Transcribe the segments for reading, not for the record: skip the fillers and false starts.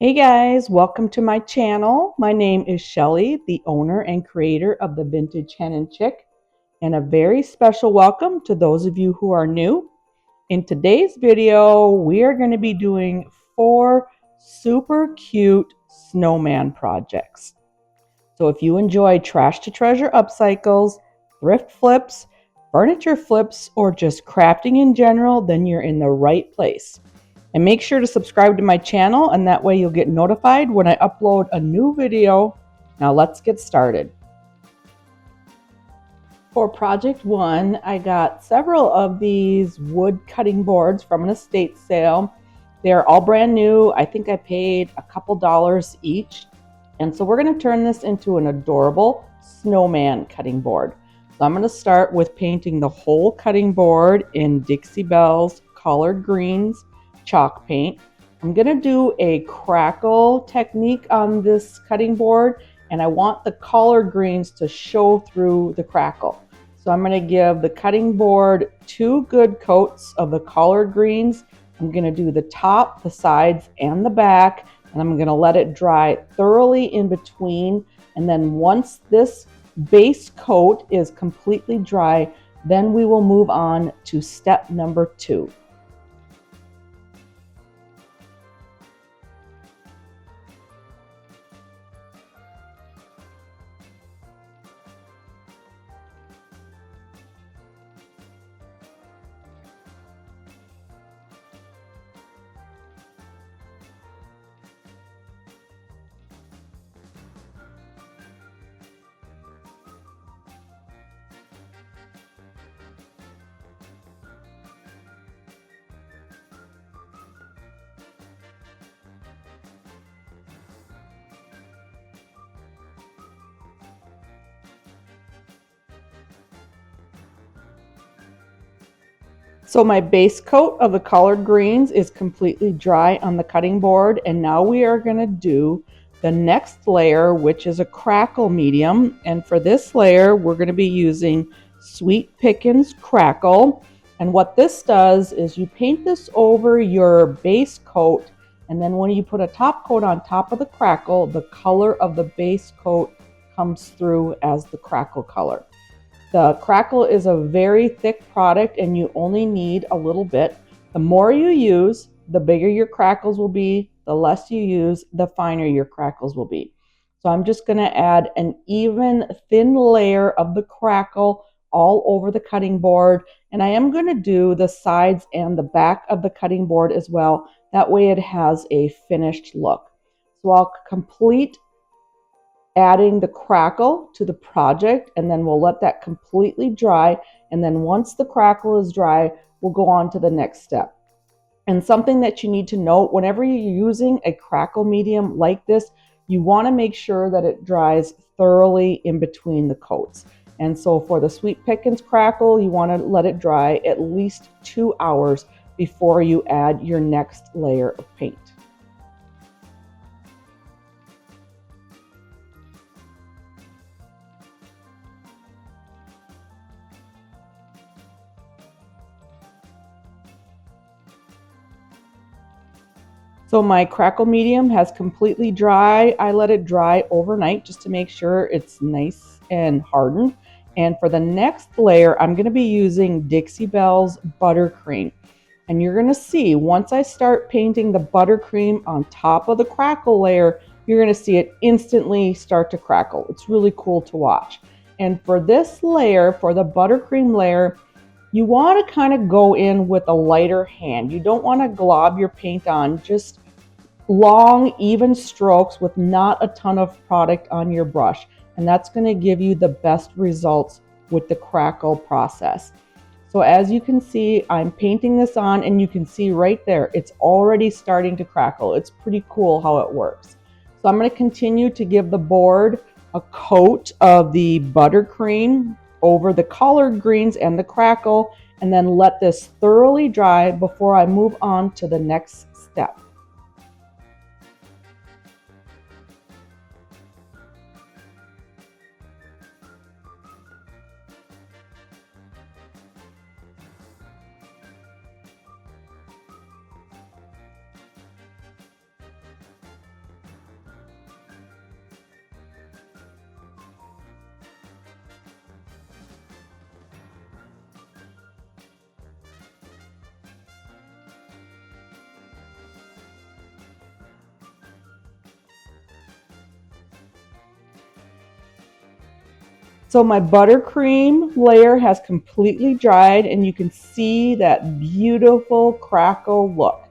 Hey guys, welcome to my channel. My name is Shelly, the owner and creator of the Vintage Hen and Chick, and a very special welcome to those of you who are new. In today's video, we are going to be doing 4 super cute snowman projects. So if you enjoy trash to treasure upcycles, thrift flips, furniture flips, or just crafting in general, then you're in the right place. And make sure to subscribe to my channel, and that way you'll get notified when I upload a new video. Now let's get started. For project 1, I got several of these wood cutting boards from an estate sale. They're all brand new. I think I paid a couple dollars each. And so we're going to turn this into an adorable snowman cutting board. So I'm going to start with painting the whole cutting board in Dixie Belle's collard greens chalk paint. I'm going to do a crackle technique on this cutting board, and I want the collard greens to show through the crackle. So I'm going to give the cutting board 2 good coats of the collard greens. I'm going to do the top, the sides, and the back, and I'm going to let it dry thoroughly in between. And then once this base coat is completely dry, then we will move on to step number 2. So my base coat of the collard greens is completely dry on the cutting board, and now we are going to do the next layer, which is a crackle medium. And for this layer, we're going to be using Sweet Pickins Crackle. And what this does is you paint this over your base coat, and then when you put a top coat on top of the crackle, the color of the base coat comes through as the crackle color. The crackle is a very thick product, and you only need a little bit. The more you use, the bigger your crackles will be. The less you use, the finer your crackles will be. So I'm just going to add an even thin layer of the crackle all over the cutting board. And I am going to do the sides and the back of the cutting board as well. That way it has a finished look. So I'll complete adding the crackle to the project, and then we'll let that completely dry. And then once the crackle is dry, we'll go on to the next step. And something that you need to note, whenever you're using a crackle medium like this, you want to make sure that it dries thoroughly in between the coats. And so for the Sweet Pickins crackle, you want to let it dry at least 2 hours before you add your next layer of paint. So my crackle medium has completely dry. I let it dry overnight just to make sure it's nice and hardened. And for the next layer, I'm going to be using Dixie Belle's buttercream. And you're going to see once I start painting the buttercream on top of the crackle layer, you're going to see it instantly start to crackle. It's really cool to watch. And for this layer, for the buttercream layer, you want to kind of go in with a lighter hand. You don't want to glob your paint on, just long, even strokes with not a ton of product on your brush. And that's going to give you the best results with the crackle process. So as you can see, I'm painting this on, and you can see right there, it's already starting to crackle. It's pretty cool how it works. So I'm going to continue to give the board a coat of the buttercream over the collard greens and the crackle, and then let this thoroughly dry before I move on to the next step. So my buttercream layer has completely dried and you can see that beautiful crackle look.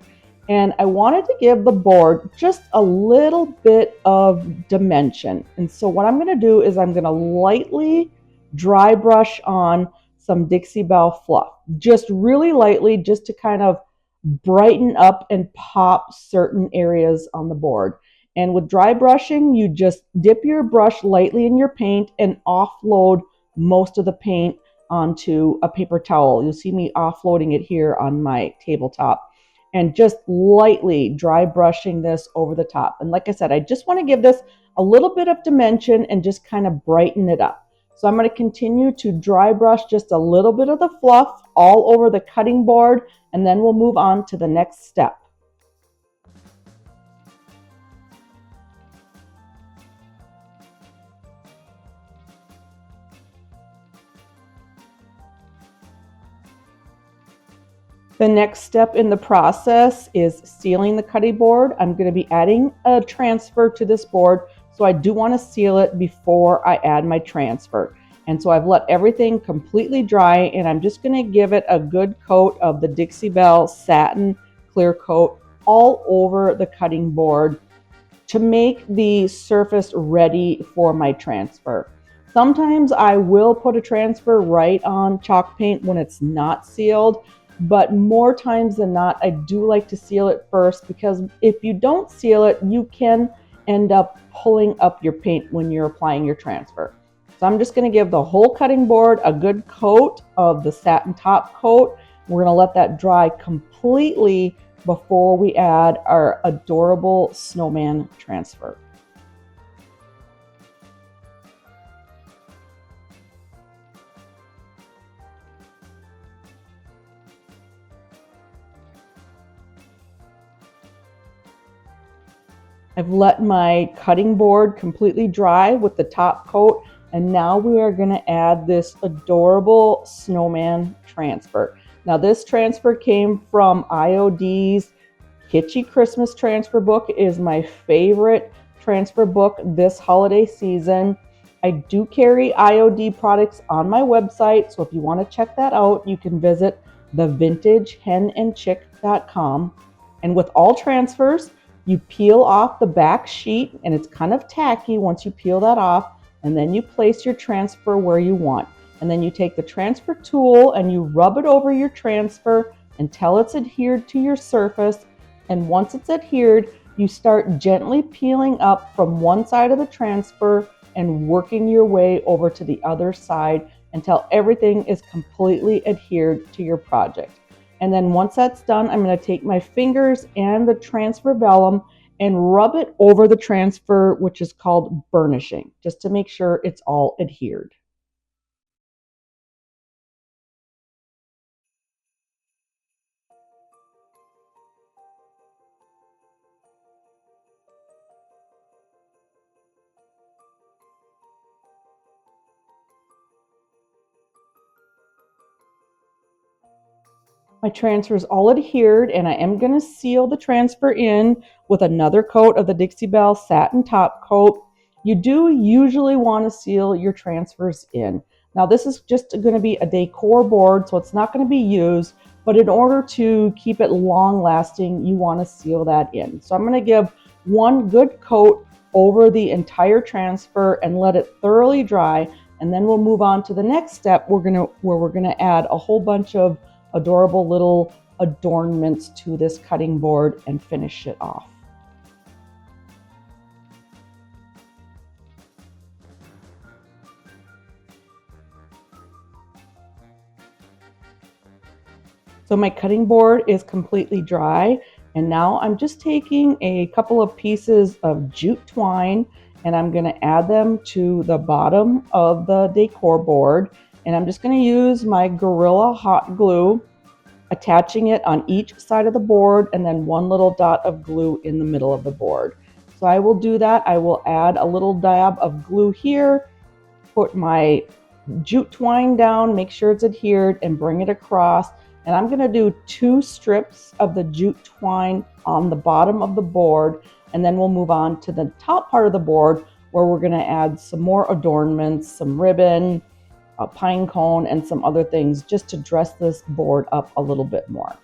And I wanted to give the board just a little bit of dimension. And so what I'm going to do is I'm going to lightly dry brush on some Dixie Belle fluff, just really lightly, just to kind of brighten up and pop certain areas on the board. And with dry brushing, you just dip your brush lightly in your paint and offload most of the paint onto a paper towel. You'll see me offloading it here on my tabletop and just lightly dry brushing this over the top. And like I said, I just want to give this a little bit of dimension and just kind of brighten it up. So I'm going to continue to dry brush just a little bit of the fluff all over the cutting board, and then we'll move on to the next step. The next step in the process is sealing the cutting board. I'm going to be adding a transfer to this board, so I do want to seal it before I add my transfer. And so I've let everything completely dry, and I'm just going to give it a good coat of the Dixie Belle satin clear coat all over the cutting board to make the surface ready for my transfer. Sometimes I will put a transfer right on chalk paint when it's not sealed, but more times than not, I do like to seal it first, because if you don't seal it, you can end up pulling up your paint when you're applying your transfer. So I'm just going to give the whole cutting board a good coat of the satin top coat. We're going to let that dry completely before we add our adorable snowman transfer. I've let my cutting board completely dry with the top coat, and now we are going to add this adorable snowman transfer. Now this transfer came from IOD's Kitschy Christmas transfer book. It is my favorite transfer book this holiday season. I do carry IOD products on my website, so if you want to check that out, you can visit thevintagehenandchick.com. And with all transfers, you peel off the back sheet, and it's kind of tacky once you peel that off, and then you place your transfer where you want. And then you take the transfer tool and you rub it over your transfer until it's adhered to your surface. And once it's adhered, you start gently peeling up from one side of the transfer and working your way over to the other side until everything is completely adhered to your project. And then once that's done, I'm going to take my fingers and the transfer vellum and rub it over the transfer, which is called burnishing, just to make sure it's all adhered. My transfer is all adhered, and I am going to seal the transfer in with another coat of the Dixie Belle satin top coat. You do usually want to seal your transfers in. Now this is just going to be a decor board, so it's not going to be used, but in order to keep it long lasting, you want to seal that in. So I'm going to give one good coat over the entire transfer and let it thoroughly dry, and then we'll move on to the next step where we're going to add a whole bunch of adorable little adornments to this cutting board and finish it off. So my cutting board is completely dry, and now I'm just taking a couple of pieces of jute twine and I'm going to add them to the bottom of the decor board. And I'm just going to use my Gorilla hot glue, attaching it on each side of the board, and then one little dot of glue in the middle of the board. So I will do that. I will add a little dab of glue here, put my jute twine down, make sure it's adhered, and bring it across. And I'm going to do 2 strips of the jute twine on the bottom of the board, and then we'll move on to the top part of the board where we're going to add some more adornments, some ribbon, a pine cone, and some other things just to dress this board up a little bit more.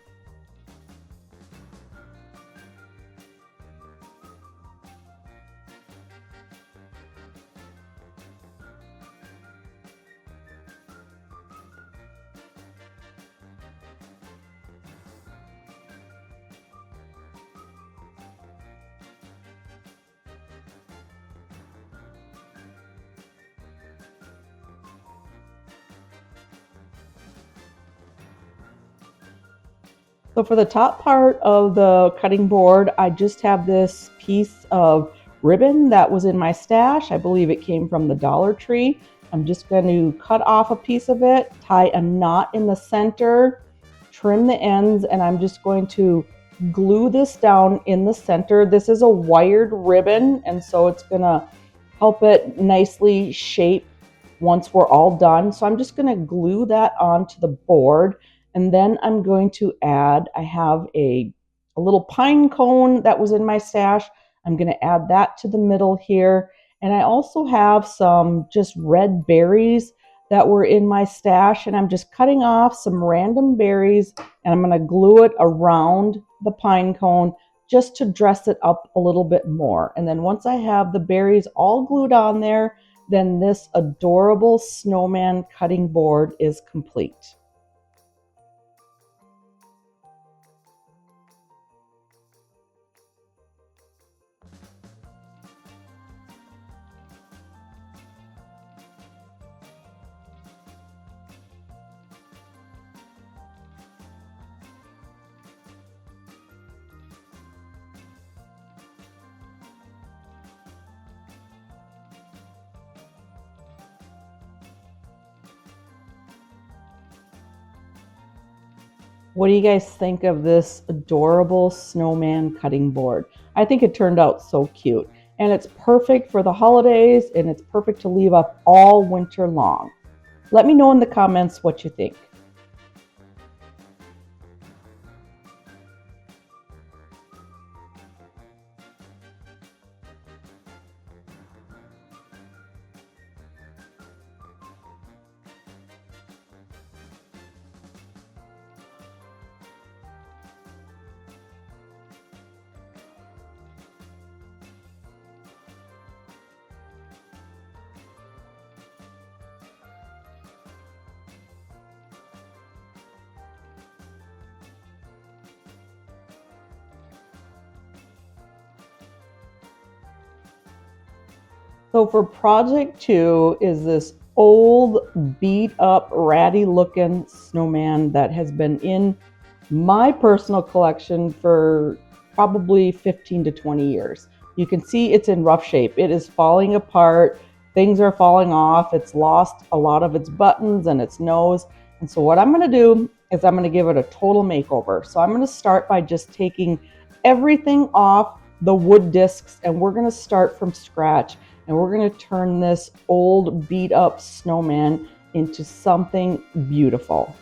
So for the top part of the cutting board, I just have this piece of ribbon that was in my stash. I believe it came from the Dollar Tree. I'm just going to cut off a piece of it, tie a knot in the center, trim the ends, and I'm just going to glue this down in the center. This is a wired ribbon, and so it's going to help it nicely shape once we're all done. So I'm just going to glue that onto the board. And then I'm going to add, I have a little pine cone that was in my stash. I'm going to add that to the middle here. And I also have some just red berries that were in my stash. And I'm just cutting off some random berries and I'm going to glue it around the pine cone just to dress it up a little bit more. And then once I have the berries all glued on there, then this adorable snowman cutting board is complete. What do you guys think of this adorable snowman cutting board? I think it turned out so cute. And it's perfect for the holidays and it's perfect to leave up all winter long. Let me know in the comments what you think. So for project 2 is this old beat up ratty looking snowman that has been in my personal collection for probably 15 to 20 years. You can see it's in rough shape. It is falling apart. Things are falling off. It's lost a lot of its buttons and its nose. And so what I'm going to do is I'm going to give it a total makeover. So I'm going to start by just taking everything off the wood discs and we're going to start from scratch. And we're going to turn this old beat up snowman into something beautiful.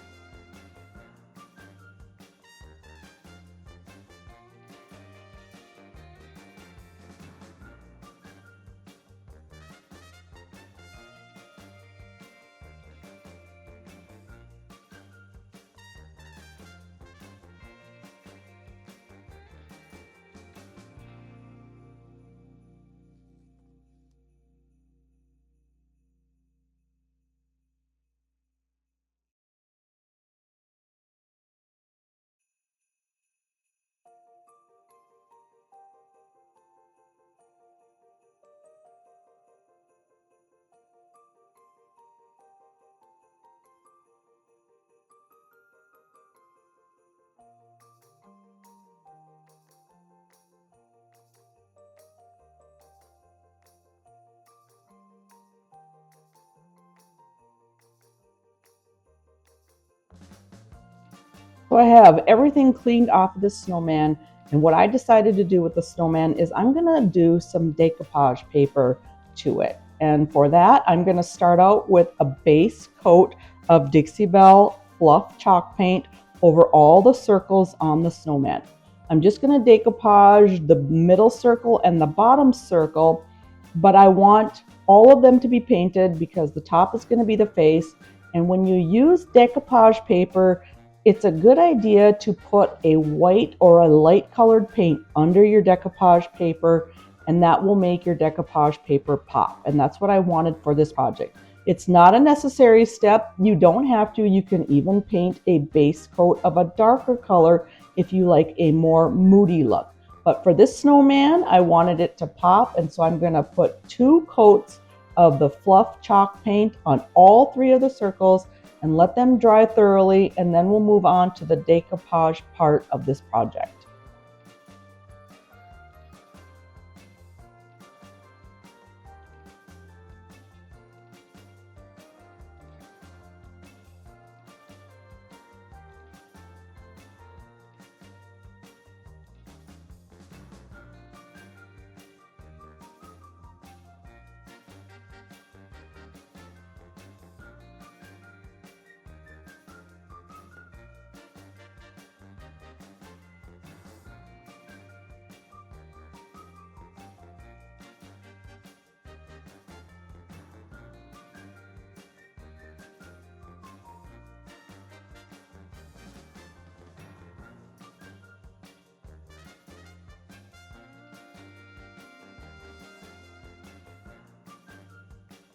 So I have everything cleaned off of the snowman, and what I decided to do with the snowman is I'm going to do some decoupage paper to it. And for that, I'm going to start out with a base coat of Dixie Belle Fluff chalk paint over all the circles on the snowman. I'm just going to decoupage the middle circle and the bottom circle, but I want all of them to be painted because the top is going to be the face. And when you use decoupage paper, it's a good idea to put a white or a light colored paint under your decoupage paper, and that will make your decoupage paper pop. And that's what I wanted for this project. It's not a necessary step. You don't have to. You can even paint a base coat of a darker color if you like a more moody look. But for this snowman, I wanted it to pop, and so I'm going to put 2 coats of the fluff chalk paint on all 3 of the circles and let them dry thoroughly, and then we'll move on to the decoupage part of this project.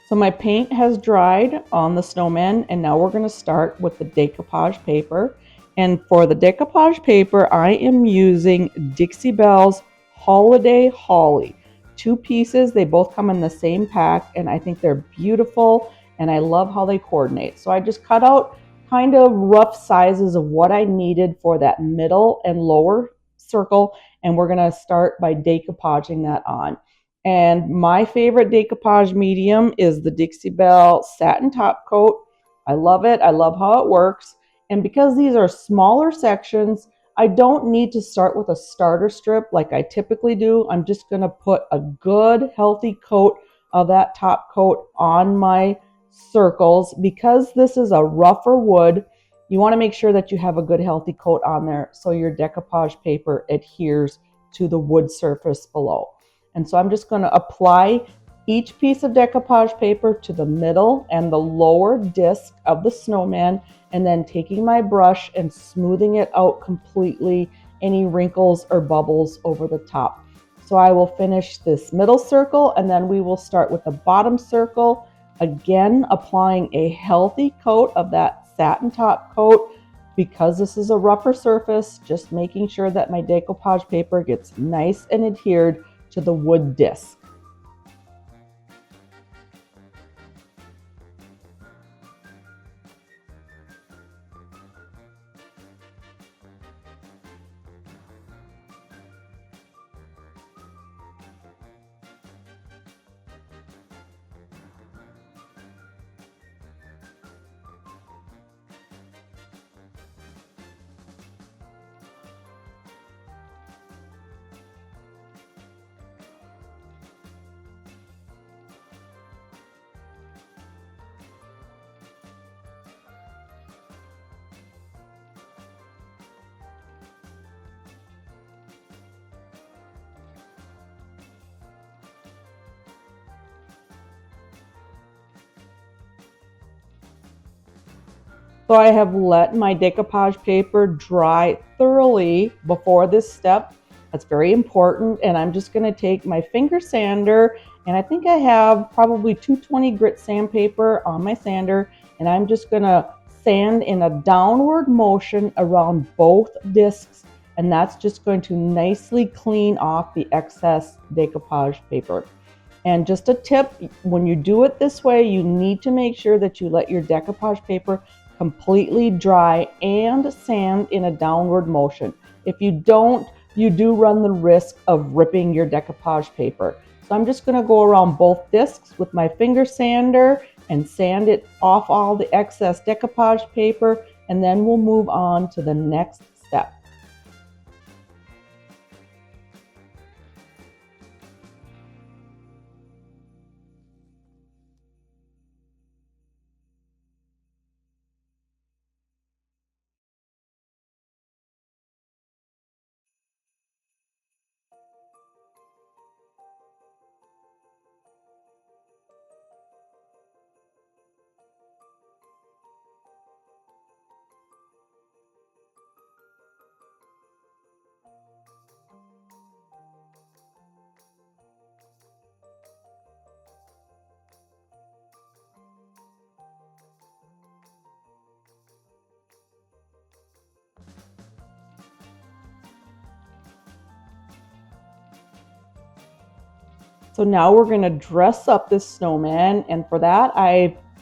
So my paint has dried on the snowman, and now we're going to start with the decoupage paper. And for the decoupage paper, I am using Dixie Belle's Holiday Holly. 2 pieces, they both come in the same pack, and I think they're beautiful, and I love how they coordinate. So I just cut out kind of rough sizes of what I needed for that middle and lower circle, and we're going to start by decoupaging that on. And my favorite decoupage medium is the Dixie Belle Satin Top Coat. I love it. I love how it works. And because these are smaller sections, I don't need to start with a starter strip like I typically do. I'm just going to put a good, healthy coat of that top coat on my circles. Because this is a rougher wood, you want to make sure that you have a good, healthy coat on there so your decoupage paper adheres to the wood surface below. And so I'm just going to apply each piece of decoupage paper to the middle and the lower disc of the snowman, and then taking my brush and smoothing it out completely, any wrinkles or bubbles over the top. So I will finish this middle circle, and then we will start with the bottom circle, again applying a healthy coat of that satin top coat. Because this is a rougher surface, just making sure that my decoupage paper gets nice and adhered to the wood disc. So I have let my decoupage paper dry thoroughly before this step. That's very important. And I'm just going to take my finger sander, and I think I have probably 220 grit sandpaper on my sander, and I'm just going to sand in a downward motion around both discs, and that's just going to nicely clean off the excess decoupage paper. And just a tip, when you do it this way, you need to make sure that you let your decoupage paper completely dry and sand in a downward motion. If you don't, you do run the risk of ripping your decoupage paper. So I'm just going to go around both discs with my finger sander and sand it off all the excess decoupage paper, and then we'll move on to the next step. So now we're going to dress up this snowman, and for that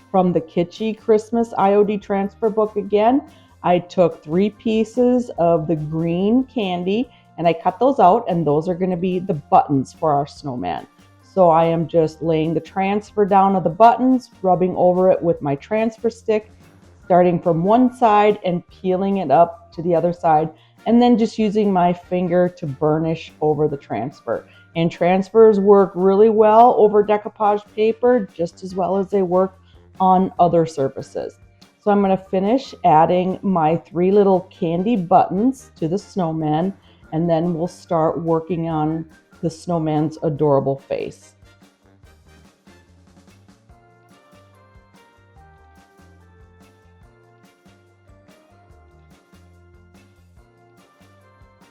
from the Kitschy Christmas IOD transfer book again, I took 3 pieces of the green candy and I cut those out, and those are going to be the buttons for our snowman. So I am just laying the transfer down of the buttons, rubbing over it with my transfer stick, starting from one side and peeling it up to the other side, and then just using my finger to burnish over the transfer. And transfers work really well over decoupage paper, just as well as they work on other surfaces. So I'm going to finish adding my 3 little candy buttons to the snowman, and then we'll start working on the snowman's adorable face.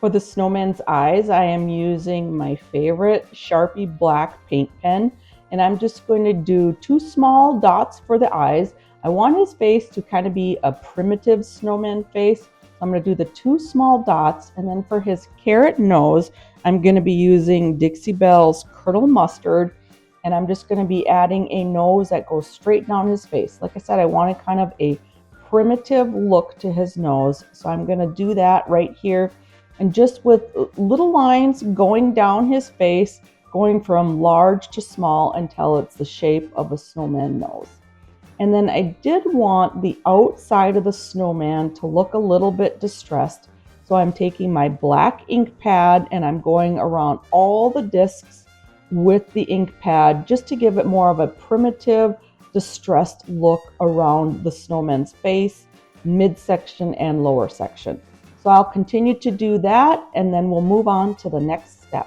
For the snowman's eyes, I am using my favorite Sharpie black paint pen, and I'm just going to do 2 small dots for the eyes. I want his face to kind of be a primitive snowman face. I'm going to do the 2 small dots, and then for his carrot nose, I'm going to be using Dixie Belle's Kernel Mustard, and I'm just going to be adding a nose that goes straight down his face. Like I said, I wanted kind of a primitive look to his nose, so I'm going to do that right here. And just with little lines going down his face, going from large to small until it's the shape of a snowman nose. And then I did want the outside of the snowman to look a little bit distressed. So I'm taking my black ink pad and I'm going around all the discs with the ink pad just to give it more of a primitive, distressed look around the snowman's face, midsection and lower section. So I'll continue to do that, and then we'll move on to the next step.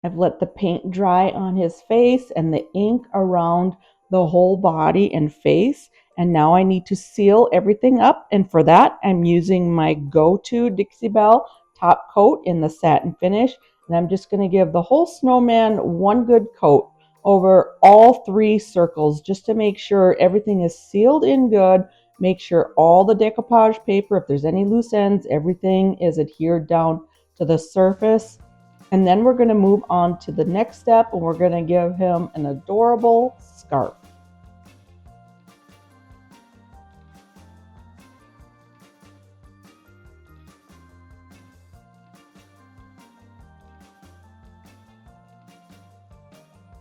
I've let the paint dry on his face and the ink around the whole body and face. And now I need to seal everything up. And for that, I'm using my go-to Dixie Belle top coat in the satin finish. And I'm just going to give the whole snowman one good coat over all 3 circles just to make sure everything is sealed in good. Make sure all the decoupage paper, if there's any loose ends, everything is adhered down to the surface. And then we're going to move on to the next step, and we're going to give him an adorable scarf.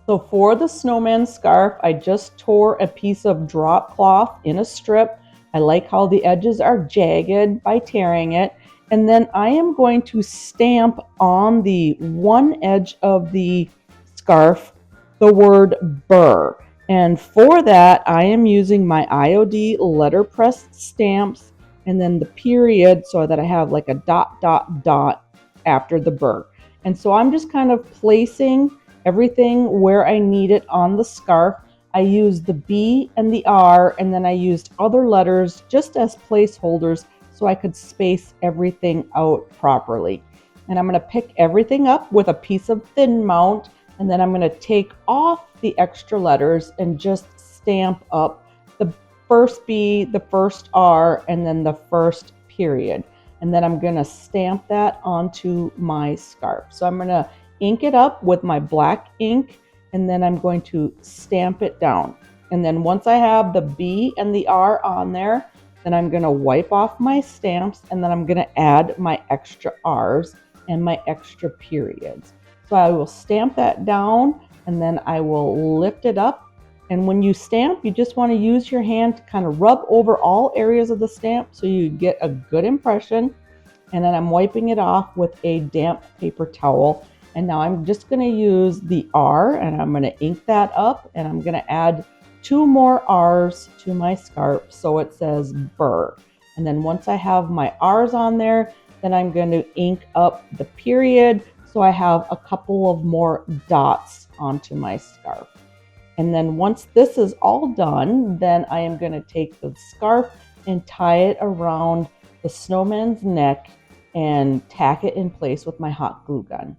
So for the snowman scarf, I just tore a piece of drop cloth in a strip. I like how the edges are jagged by tearing it. And then I am going to stamp on the one edge of the scarf the word burr. And for that, I am using my IOD letterpress stamps and then the period so that I have like a dot, dot, dot after the burr. And so I'm just kind of placing everything where I need it on the scarf. I used the B and the R, and then I used other letters just as placeholders so I could space everything out properly. And I'm going to pick everything up with a piece of thin mount, and then I'm going to take off the extra letters and just stamp up the first B, the first R, and then the first period. And then I'm going to stamp that onto my scarf. So I'm going to ink it up with my black ink, and then I'm going to stamp it down. And then once I have the B and the R on there, then I'm going to wipe off my stamps, and then I'm going to add my extra R's and my extra periods. So I will stamp that down, and then I will lift it up. And when you stamp, you just want to use your hand to kind of rub over all areas of the stamp so you get a good impression. And then I'm wiping it off with a damp paper towel. And now I'm just going to use the R, and I'm going to ink that up, and I'm going to add 2 more R's to my scarf so it says burr. And then once I have my R's on there, then I'm going to ink up the period so I have a couple of more dots onto my scarf. And then once this is all done, then I am going to take the scarf and tie it around the snowman's neck. and tack it in place with my hot glue gun.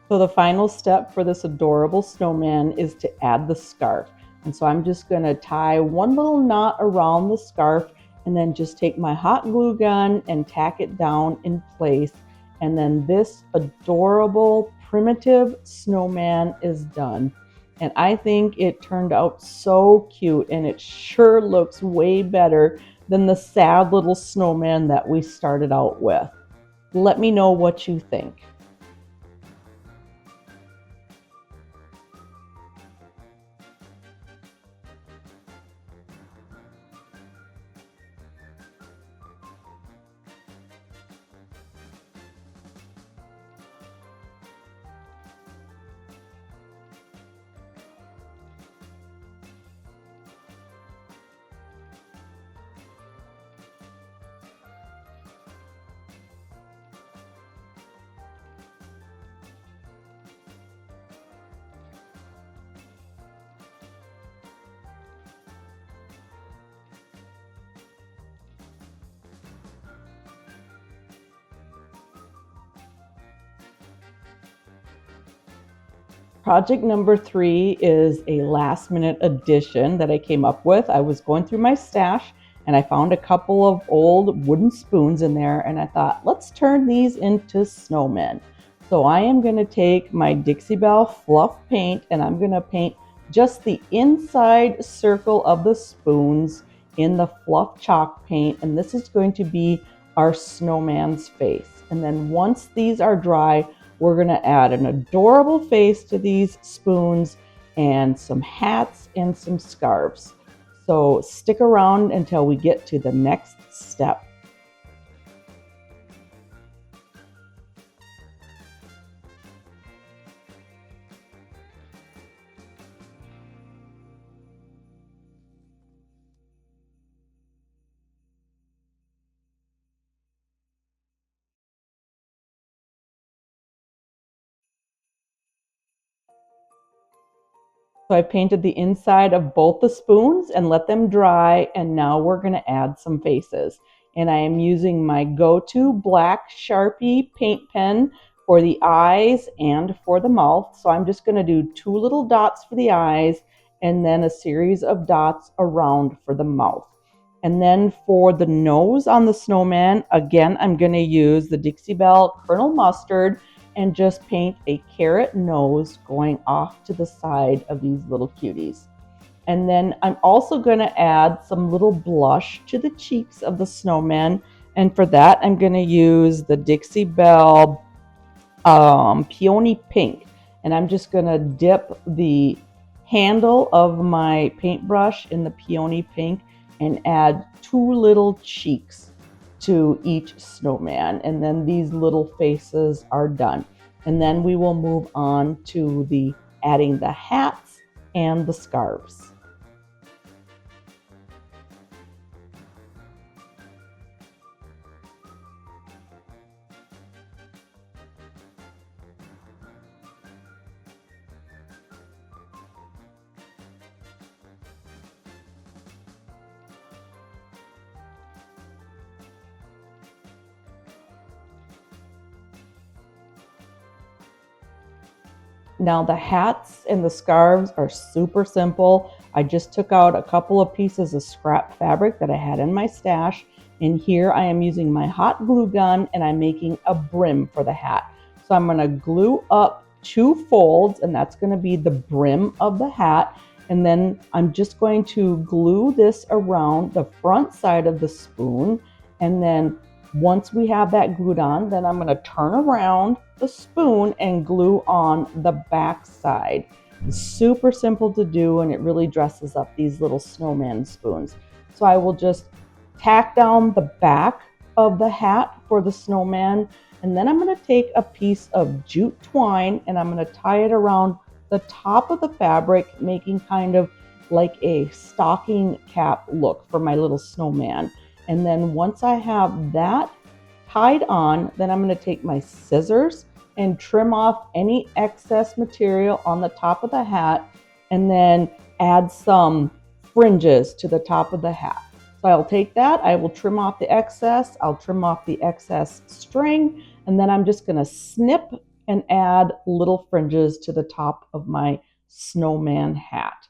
So the final step for this adorable snowman is to add the scarf. And so I'm just going to tie one little knot around the scarf and then just take my hot glue gun and tack it down in place. And then this adorable primitive snowman is done. And I think it turned out so cute, and it sure looks way better than the sad little snowman that we started out with. Let me know what you think. Project number 3 is a last minute addition that I came up with. I was going through my stash and I found a couple of old wooden spoons in there, and I thought, let's turn these into snowmen. So I am going to take my Dixie Belle fluff paint and I'm going to paint just the inside circle of the spoons in the fluff chalk paint, and this is going to be our snowman's face. And then once these are dry, we're going to add an adorable face to these spoons and some hats and some scarves. So stick around until we get to the next step. So I painted the inside of both the spoons and let them dry, and now we're going to add some faces. And I am using my go-to black Sharpie paint pen for the eyes and for the mouth. So I'm just going to do 2 little dots for the eyes and then a series of dots around for the mouth. And then for the nose on the snowman, again, I'm going to use the Dixie Belle Colonel Mustard and just paint a carrot nose going off to the side of these little cuties. And then I'm also going to add some little blush to the cheeks of the snowman. And for that, I'm going to use the Dixie Belle Peony Pink. And I'm just going to dip the handle of my paintbrush in the Peony Pink and add 2 little cheeks to each snowman, and then these little faces are done. And then we will move on to the adding the hats and the scarves. Now the hats and the scarves are super simple. I just took out a couple of pieces of scrap fabric that I had in my stash, and here I am using my hot glue gun and I'm making a brim for the hat. So I'm going to glue up 2 folds, and that's going to be the brim of the hat. And then I'm just going to glue this around the front side of the spoon, And then once we have that glued on, then I'm going to turn around the spoon and glue on the back side. It's super simple to do, and it really dresses up these little snowman spoons. So I will just tack down the back of the hat for the snowman, and then I'm going to take a piece of jute twine and I'm going to tie it around the top of the fabric, making kind of like a stocking cap look for my little snowman. And then once I have that tied on, then I'm going to take my scissors and trim off any excess material on the top of the hat, and then add some fringes to the top of the hat. So I'll take that, I will trim off the excess, I'll trim off the excess string, and then I'm just going to snip and add little fringes to the top of my snowman hat.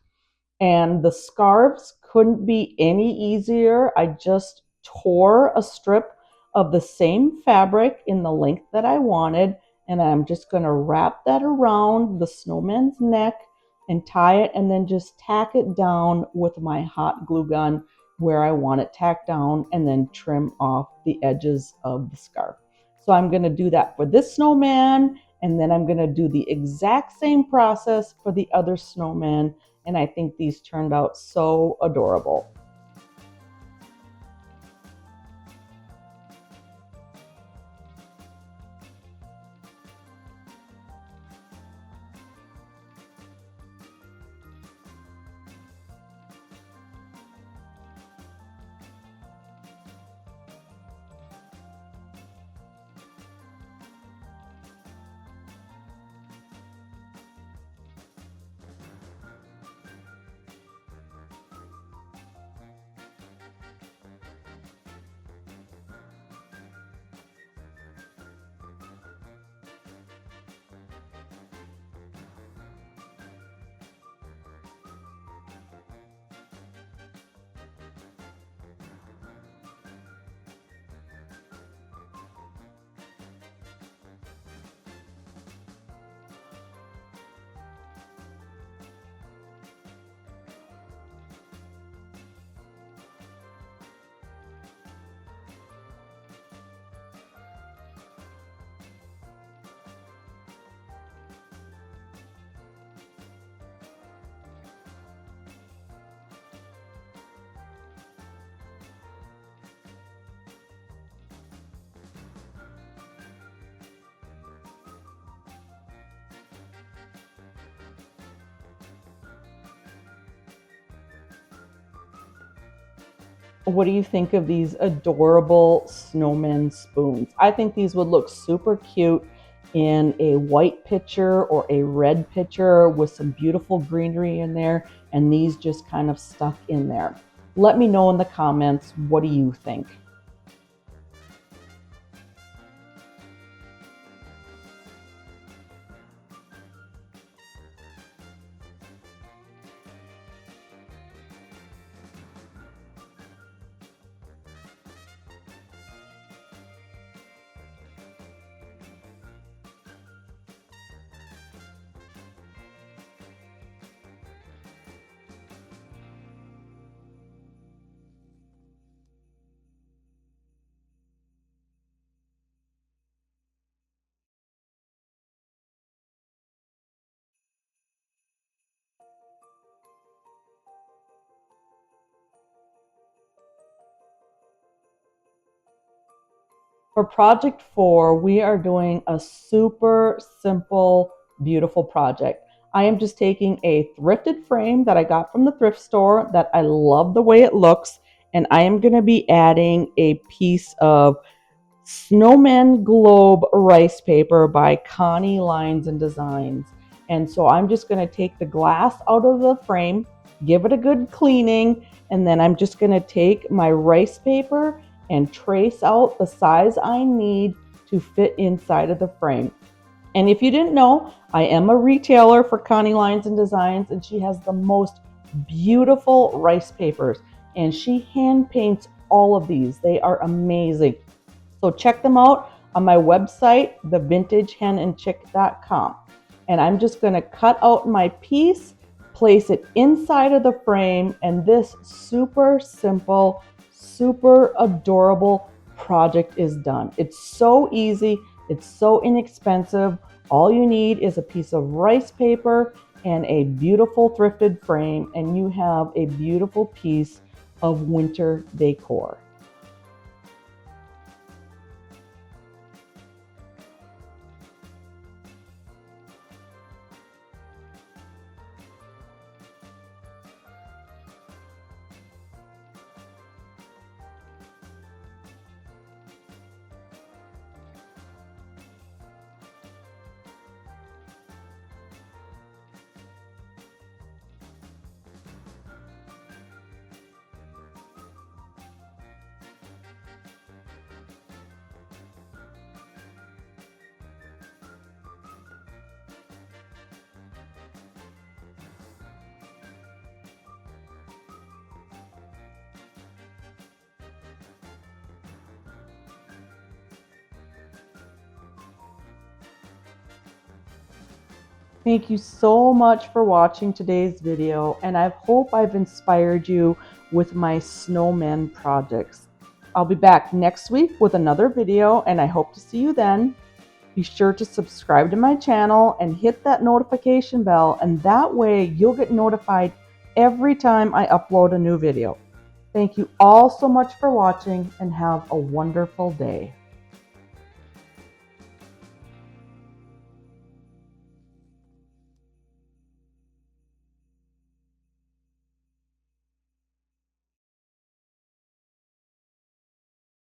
And the scarves couldn't be any easier. I just tore a strip of the same fabric in the length that I wanted, and I'm just going to wrap that around the snowman's neck and tie it, and then just tack it down with my hot glue gun where I want it tacked down, and then trim off the edges of the scarf. So I'm going to do that for this snowman, and then I'm going to do the exact same process for the other snowman. And I think these turned out so adorable. What do you think of these adorable snowman spoons? I think these would look super cute in a white pitcher or a red pitcher with some beautiful greenery in there, and these just kind of stuck in there. Let me know in the comments, what do you think? For project 4, we are doing a super simple, beautiful project. I am just taking a thrifted frame that I got from the thrift store that I love the way it looks, and I am going to be adding a piece of Snowman Globe rice paper by Connie Lines and Designs. And so I'm just going to take the glass out of the frame, give it a good cleaning, and then I'm just going to take my rice paper and trace out the size I need to fit inside of the frame. And if you didn't know, I am a retailer for Connie Lines and Designs, and she has the most beautiful rice papers, and she hand paints all of these. They are amazing. So check them out on my website, thevintagehenandchick.com. And I'm just going to cut out my piece, place it inside of the frame, and this super simple, super adorable project is done. It's so easy, it's so inexpensive. All you need is a piece of rice paper and a beautiful thrifted frame, and you have a beautiful piece of winter decor. Thank you so much for watching today's video, and I hope I've inspired you with my snowman projects. I'll be back next week with another video, and I hope to see you then. Be sure to subscribe to my channel and hit that notification bell, and that way you'll get notified every time I upload a new video. Thank you all so much for watching, and have a wonderful day.